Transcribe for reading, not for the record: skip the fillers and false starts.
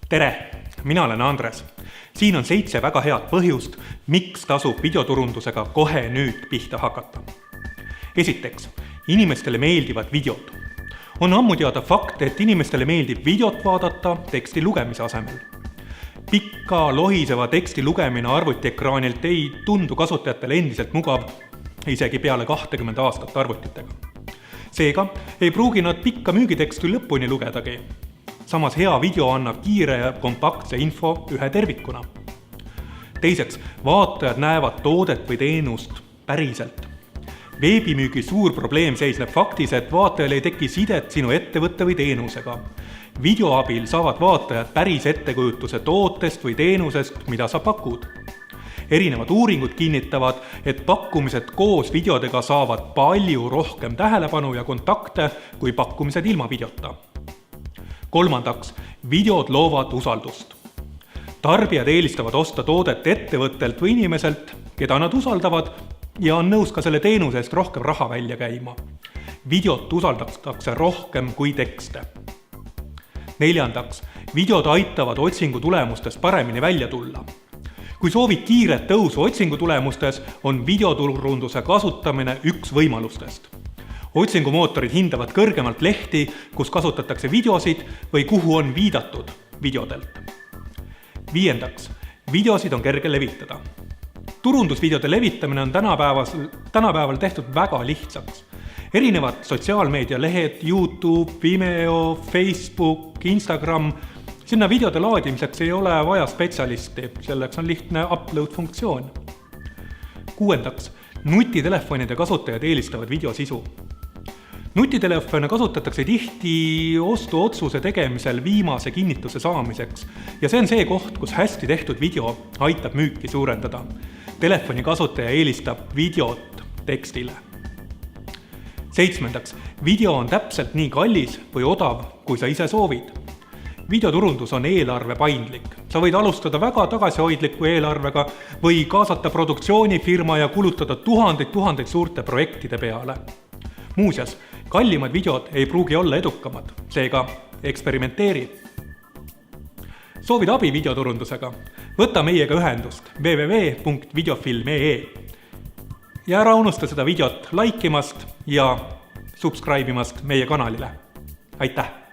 Tere, mina olen Andres. Siin on 7 väga head põhjust, miks tasub videoturundusega kohe nüüd pihta hakata. Esiteks, inimestele meeldivad videod. On ammu teada fakt, et inimestele meeldib videot vaadata teksti lugemise asemel. Pikka, lohiseva teksti lugemine arvutiekraanilt ei tundu kasutajatele endiselt mugav, isegi peale 20 aastat arvutitega. Seega ei pruugi nad pikka müügiteksti lõpuni lugedagi. Samas hea video annab kiire ja kompaktse info ühe tervikuna. Teiseks, vaatajad näevad toodet või teenust päriselt. Veebimüügi suur probleem seisneb faktis, et vaatajal ei teki sidet sinu ettevõtte või teenusega. Video abil saavad vaatajad päris ettekujutuse tootest või teenusest, mida sa pakud. Erinevad uuringud kinnitavad, et pakkumised koos videodega saavad palju rohkem tähelepanu ja kontakte kui pakkumised ilma videota. Kolmandaks, videod loovad usaldust. Tarbijad eelistavad osta toodet ettevõttelt või inimeselt, keda nad usaldavad ja on nõus ka selle teenuse eest rohkem raha välja käima. Videot usaldatakse rohkem kui tekste. Neljandaks, videod aitavad otsingu tulemustes paremini välja tulla. Kui soovid kiiret tõusu otsingu tulemustes, on videoturunduse kasutamine üks võimalustest. Otsingumootorid hindavad kõrgemalt lehti, kus kasutatakse videosid või kuhu on viidatud videodelt. Viiendaks, videosid on kerge levitada. Turundusvideode levitamine on tänapäeval tehtud väga lihtsaks. Erinevad sotsiaalmeedialehed, YouTube, Vimeo, Facebook, Instagram, sinna videode laadimiseks ei ole vaja spetsialisti, selleks on lihtne upload funktsioon. Kuuendaks, nutitelefonide kasutajad eelistavad videosisu. Nutitelefone kasutatakse tihti ostuotsuse tegemisel viimase kinnituse saamiseks ja see on see koht, kus hästi tehtud video aitab müüki suurendada. Telefoni kasutaja eelistab videot tekstile. Seitsmendaks, video on täpselt nii kallis või odav, kui sa ise soovid. Videoturundus on eelarve paindlik. Sa võid alustada väga tagasihoidliku eelarvega või kaasata produktsioonifirma ja kulutada tuhandeid suurte projektide peale. Muuseas, kallimad videod ei pruugi olla edukamad, seega eksperimenteeri. Soovid abi videoturundusega? Võta meiega ühendust www.videofilm.ee ja ära unusta seda videot laikimast ja subscribe'imast meie kanalile. Aitäh!